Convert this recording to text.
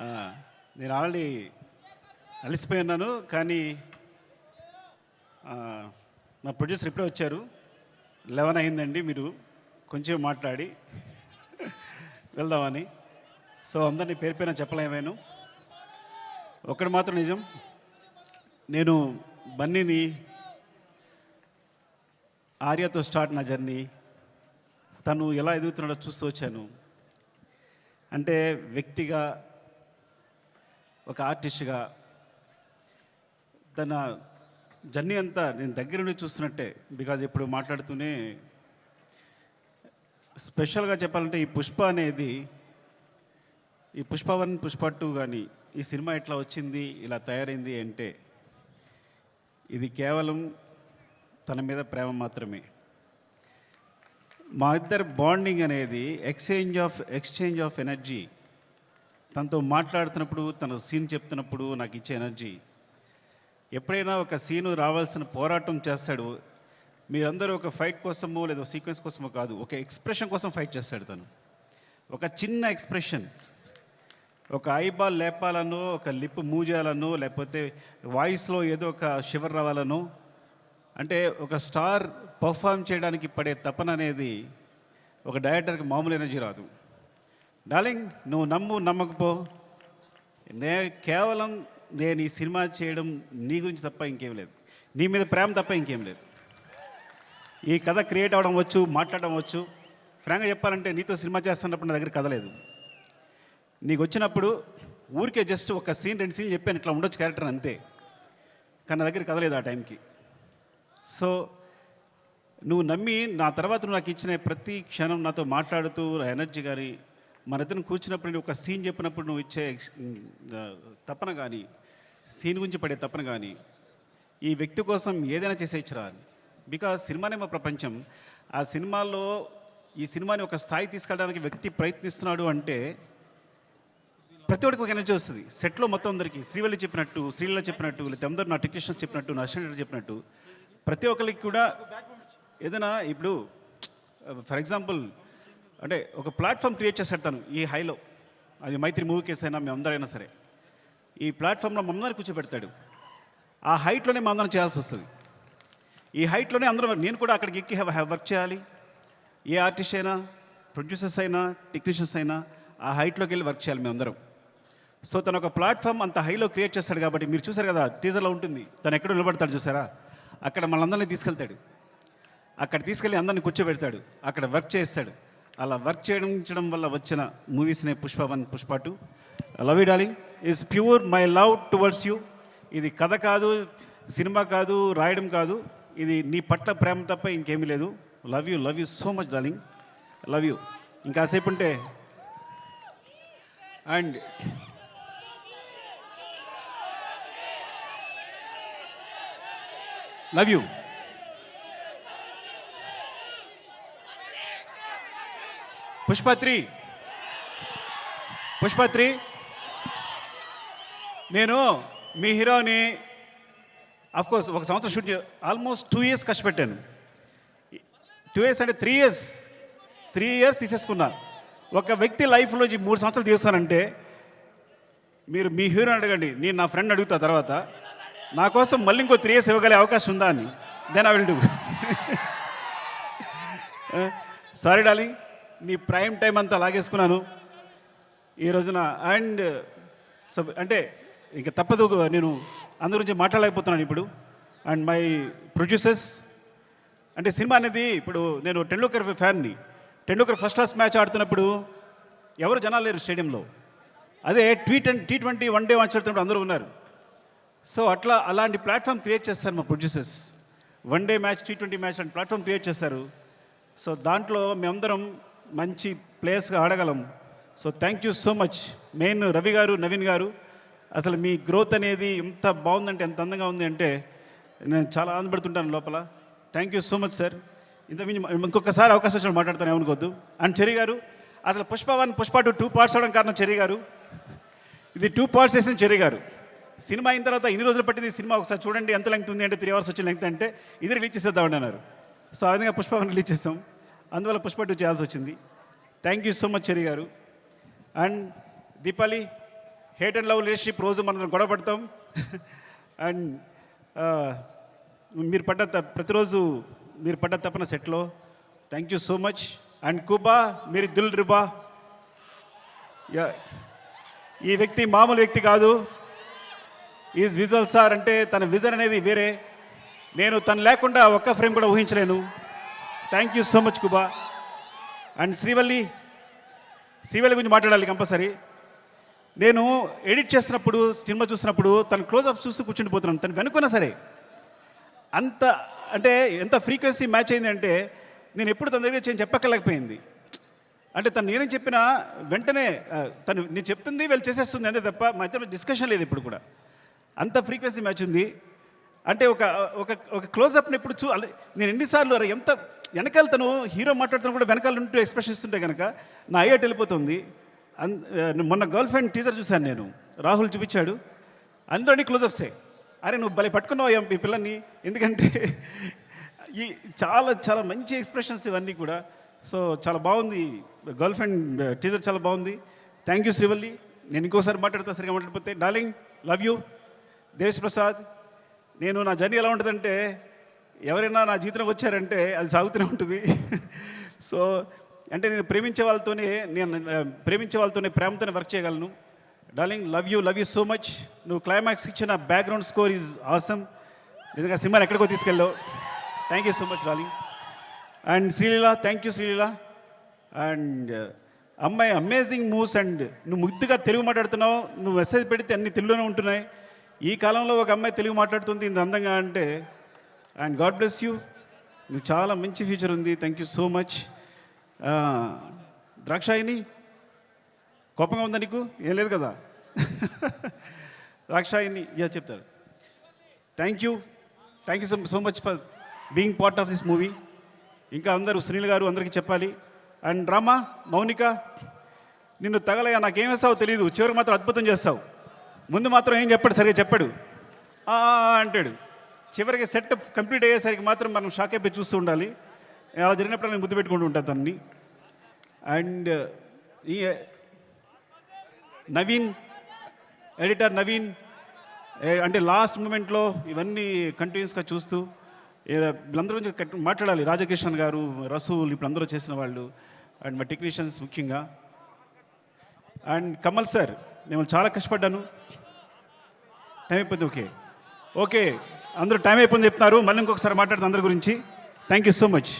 ఆ, నేను ఆల్రెడీ అలసిపోయి ఉన్నాను, కానీ ఆ, మా ప్రొడ్యూసర్ ఇప్పుడే వచ్చారు. 11 అయిందండి, మీరు కొంచెం మాట్లాడి వెళ్దామని. సో అందరినీ పేరు పేరున చెప్పలేమేను. ఒక్కటి మాత్రం నిజం, నేను బన్నీని ఆర్యతో స్టార్ట్ నా జర్నీ, తను ఎలా ఎదుగుతున్నాడో చూస్తూ వచ్చాను. అంటే వ్యక్తిగా, ఒక ఆర్టిస్ట్గా తన జర్నీ అంతా నేను దగ్గర నుండి చూస్తున్నట్టే. బికాజ్ ఇప్పుడు మాట్లాడుతూనే స్పెషల్గా చెప్పాలంటే ఈ పుష్ప అనేది, ఈ పుష్ప 1 పుష్ప 2 కానీ ఈ సినిమా ఎట్లా వచ్చింది, ఇలా తయారైంది అంటే ఇది కేవలం తన మీద ప్రేమ మాత్రమే. మా ఇద్దరి బాండింగ్ అనేది ఎక్స్చేంజ్ ఆఫ్ ఎనర్జీ. తనతో మాట్లాడుతున్నప్పుడు, తన సీన్ చెప్తున్నప్పుడు నాకు ఇచ్చే ఎనర్జీ. ఎప్పుడైనా ఒక సీను రావాల్సిన పోరాటం చేస్తాడు. మీరందరూ ఒక ఫైట్ కోసమో లేదా సీక్వెన్స్ కోసమో కాదు, ఒక ఎక్స్ప్రెషన్ కోసం ఫైట్ చేస్తాడు తను. ఒక చిన్న ఎక్స్ప్రెషన్, ఒక ఐబాల్ లేపాలనో, ఒక లిప్ మూవ్ చేయాలనో, లేకపోతే వాయిస్లో ఏదో ఒక షివర్ రావాలనో, అంటే ఒక స్టార్ పర్ఫామ్ చేయడానికి పడే తపన అనేది ఒక డైరెక్టర్కి మామూలు ఎనర్జీ రాదు. డార్లింగ్, నువ్వు నమ్మకపో, కేవలం నేను ఈ సినిమా చేయడం నీ గురించి తప్ప ఇంకేం లేదు, నీ మీద ప్రేమ తప్ప ఇంకేం లేదు. ఈ కథ క్రియేట్ అవ్వడం వచ్చు, మాట్లాడడం వచ్చు. ఫ్రాంక్గా చెప్పాలంటే నీతో సినిమా చేస్తున్నప్పుడు నా దగ్గర కథ లేదు. నీకు వచ్చినప్పుడు ఊరికే జస్ట్ ఒక సీన్ 2 సీన్లు చెప్పాను, ఇట్లా ఉండొచ్చు క్యారెక్టర్ అంతే. కానీ నా దగ్గర కథ లేదు ఆ టైంకి. సో నువ్వు నమ్మి నా తర్వాత నువ్వు నాకు ఇచ్చిన ప్రతి క్షణం నాతో మాట్లాడుతూ ఎనర్జీ కానీ, మన ఇద్దరిని కూర్చున్నప్పుడు నేను ఒక సీన్ చెప్పినప్పుడు నువ్వు ఇచ్చే తపన కానీ, సీన్ గురించి పడే తపన కానీ, ఈ వ్యక్తి కోసం ఏదైనా చేసేయచ్చురా. బికాజ్ సినిమానే మా ప్రపంచం. ఆ సినిమాలో ఈ సినిమాని ఒక స్థాయి తీసుకెళ్ళడానికి వ్యక్తి ప్రయత్నిస్తున్నాడు అంటే ప్రతి ఒక్కరికి ఒక ఎనర్జీ వస్తుంది. సెట్లో మొత్తం అందరికీ శ్రీవల్లి చెప్పినట్టు, శ్రీలీల చెప్పినట్టు, లేదా అందరూ నా టెక్నీషియన్స్ చెప్పినట్టు, నా అసిస్టెంట్ చెప్పినట్టు ప్రతి ఒక్కరికి కూడా ఏదైనా ఇప్పుడు ఫర్ ఎగ్జాంపుల్ అంటే ఒక ప్లాట్ఫామ్ క్రియేట్ చేస్తాడు తను ఈ హైలో. అది మైత్రి మూవీ కేసు అయినా మేము అందరైనా సరే ఈ ప్లాట్ఫామ్లో మమ్మల్ని కూర్చోబెడతాడు. ఆ హైట్లోనే మా అందరం చేయాల్సి వస్తుంది. ఈ హైట్లోనే అందరూ, నేను కూడా అక్కడికి ఎక్కి వర్క్ చేయాలి. ఏ ఆర్టిస్ట్ అయినా, ప్రొడ్యూసర్స్ అయినా, టెక్నీషియన్స్ అయినా ఆ హైట్లోకి వెళ్ళి వర్క్ చేయాలి మేమందరం. సో తను ఒక ప్లాట్ఫామ్ అంత హైలో క్రియేట్ చేస్తాడు కాబట్టి మీరు చూసారు కదా, టీజర్లో ఉంటుంది, తను ఎక్కడ నిలబడతాడు చూసారా, అక్కడ మనందరినీ తీసుకెళ్తాడు. అక్కడ తీసుకెళ్ళి అందరిని కూర్చోబెడతాడు, అక్కడ వర్క్ చేస్తాడు. అలా వర్క్ చేయడం వల్ల వచ్చిన మూవీస్నే Pushpa 1 Pushpa 2. Love you darling, is pure my love towards you. ఇది కథ కాదు, సినిమా కాదు, రాయడం కాదు, ఇది నీ పట్ల ప్రేమ తప్ప ఇంకేమీ లేదు. Love you so much darling, love you. ఇంకాసేపు ఉంటే అండ్ లవ్ యూ. పుష్ప 3 నేను మీ హీరోని అఫ్కోర్స్ ఒక సంవత్సరం షూట్ ఆల్మోస్ట్ 2 years కష్టపెట్టాను. 2 years అంటే 3 years తీసేసుకున్నా. ఒక వ్యక్తి లైఫ్లో 3 సంవత్సరాలు తీస్తానంటే మీరు మీ హీరోని అడగండి, నేను నా ఫ్రెండ్ అడుగుతా తర్వాత నా కోసం మళ్ళీ ఇంకో 3 years ఇవ్వగలే అవకాశం ఉందా అని. Then I will do. Sorry darling, నీ ప్రైమ్ టైం అంతా లాగేసుకున్నాను ఈ రోజున. అండ్ సో అంటే ఇంకా తప్పదు, నేను అందరి గురించి మాట్లాడలేకపోతున్నాను ఇప్పుడు. అండ్ మై ప్రొడ్యూసర్స్, అంటే సినిమా అనేది ఇప్పుడు నేను టెండూల్కర్ ఫ్యాన్ని. టెండూల్కర్ ఫస్ట్ క్లాస్ మ్యాచ్ ఆడుతున్నప్పుడు ఎవరు జనాలు లేరు స్టేడియంలో. అదే T20 1 day మ్యాచ్ ఆడుతున్నప్పుడు అందరూ ఉన్నారు. సో అలాంటి ప్లాట్ఫామ్ క్రియేట్ చేస్తారు మా producers. 1 day match, T20 match and platform create చేస్తారు. సో దాంట్లో మేమందరం మంచి ప్లేయర్స్గా ఆడగలం. So thank you so much. Main Ravi garu, Naveen గారు, అసలు మీ గ్రోత్ అనేది ఎంత బాగుందంటే, ఎంత అందంగా ఉంది అంటే నేను చాలా ఆనందపడుతుంటాను లోపల. Thank you so much sir. ఇంకొకసారి అవకాశం వచ్చిన మాట్లాడతాను, ఏమనుకోవద్దు. అండ్ చెర్రీ గారు, అసలు పుష్ప 1 పుష్ప 2 parts అవడం కారణం చెర్రీ గారు. ఇది 2 parts వేసిన చెర్రీ గారు. సినిమా అయిన తర్వాత ఇన్ని రోజులు పట్టింది సినిమా, ఒకసారి చూడండి ఎంత లెంగ్త్ ఉంది అంటే 3 hours వచ్చిన లెంగ్త్ అంటే ఇది రిలీజ్ చేసేద్దామని అన్నారు. సో ఆ విధంగా పుష్ప 1 రిలీజ్ చేస్తాం, అందువల్ల పుష్ప 2 చేయాల్సి వచ్చింది. Thank you so much Cherry garu. And Deepali, hate and love relationship రోజు మనం గొడవ పడతాం. అండ్ మీరు ప్రతిరోజు మీరు పడ్డ తప్పన సెట్లో. Thank you so much. And కుబా మీరు దిల్ రిబా. ఈ వ్యక్తి మామూలు వ్యక్తి కాదు. ఈజ్ విజువల్ సార్ అంటే తన విజన్ అనేది వేరే. నేను తను లేకుండా ఒక్క ఫ్రేమ్ కూడా ఊహించలేను. Thank you so much Kuba. And Srivalli గురించి మాట్లాడాలి కంపల్సరీ. నేను ఎడిట్ చేస్తున్నప్పుడు సినిమా చూసినప్పుడు తను క్లోజ్అప్ చూసి కూర్చుండిపోతున్నాను. తను వెనుకున్నా సరే అంత అంటే ఎంత ఫ్రీక్వెన్సీ మ్యాచ్ అయింది అంటే నేను ఎప్పుడు తన దగ్గర చేయని చెప్పక్కర్లేకపోయింది. అంటే తను నేనేం చెప్పినా వెంటనే తను నేను చెప్తుంది వీళ్ళు చేసేస్తుంది అంతే తప్ప మా ఇద్దరు డిస్కషన్ లేదు ఇప్పుడు కూడా. అంత ఫ్రీక్వెన్సీ మ్యాచ్ ఉంది. అంటే ఒక ఒక ఒక క్లోజ్అప్ని ఎప్పుడు నేను ఎన్నిసార్లు ఎంత వెనకాల తను హీరో మాట్లాడుతున్నా కూడా వెనకాల ఉంటూ ఎక్స్ప్రెషన్స్ ఉంటే కనుక నా అయ్యేట్ వెళ్ళిపోతుంది. మొన్న గర్ల్ ఫ్రెండ్ టీజర్ చూశాను నేను, రాహుల్ చూపించాడు, అందరినీ క్లోజప్సే. అరే నువ్వు భలే పట్టుకున్నావు ఈ పిల్లల్ని, ఎందుకంటే ఈ చాలా చాలా మంచి ఎక్స్ప్రెషన్స్ ఇవన్నీ కూడా. సో చాలా బాగుంది గర్ల్ ఫ్రెండ్ టీజర్, చాలా బాగుంది. Thank you Srivalli. నేను ఇంకోసారి మాట్లాడతా సరిగా మాట్లాడిపోతే. Darling love you. Desh Prasad, నేను నా జర్నీ ఎలా ఉంటుందంటే ఎవరైనా నా జీవితంలోకి వచ్చారంటే అది సాగుతూనే ఉంటుంది. సో అంటే నేను ప్రేమించే వాళ్ళతోనే ప్రేమతోనే వర్క్ చేయగలను. Darling love you so much. నువ్వు క్లైమాక్స్ ఇచ్చిన బ్యాక్గ్రౌండ్ స్కోర్ ఈజ్ ఆసమ్. నిజంగా సినిమాని ఎక్కడికో తీసుకెళ్ళావు. Thank you so much darling. And Sreeleela, thank you Sreeleela. And అమ్మాయి అమేజింగ్ మూవ్స్. అండ్ నువ్వు ముద్దుగా తెలుగు మాట్లాడుతున్నావు. నువ్వు మెసేజ్ పెడితే అన్ని తెలుగులోనే ఉంటున్నాయి. ఈ కాలంలో ఒక అమ్మాయి తెలుగు మాట్లాడుతుంది ఇంత అందంగా అంటే. And god bless you. నువ్వు చాలా మంచి ఫ్యూచర్ ఉంది. Thank you so much. Dakshayani కోపంగా ఉందా నీకు? ఏం లేదు కదా. ద్రాక్షాయిని చెప్తారు. Thank you so much for being part of this movie. ఇంకా అందరూ సునీల్ గారు అందరికీ చెప్పాలి. అండ్ రామా, మౌనిక, నిన్ను తగలయ్యా నాకేం వేస్తావో తెలియదు, చివరికి మాత్రం అద్భుతం చేస్తావు. ముందు మాత్రం ఏం చెప్పాడు, సరిగా చెప్పాడు అంటాడు. చివరికి సెట్ కంప్లీట్ అయ్యేసరికి మాత్రం మనం షాక్ అయిపోయి చూస్తూ ఉండాలి. అలా జరిగినప్పుడు నేను ముద్దు పెట్టుకుంటూ ఉంటాను తనని. అండ్ ఈ నవీన్, ఎడిటర్ నవీన్, అంటే లాస్ట్ మూమెంట్లో ఇవన్నీ కంటిన్యూస్గా చూస్తూ వీళ్ళందరూ గురించి మాట్లాడాలి. రాజకిషన్ గారు, రసూల్, ఇప్పుడు అందరూ చేసిన వాళ్ళు, అండ్ మా టెక్నీషియన్స్ ముఖ్యంగా. అండ్ కమల్ సార్, నేను చాలా కష్టపడ్డాను. టైం అయిపోయింది. ఓకే అందరూ టైం అయిపోయింది చెప్తున్నారు. మళ్ళీ ఇంకొకసారి మాట్లాడుతాను అందరి గురించి. Thank you so much.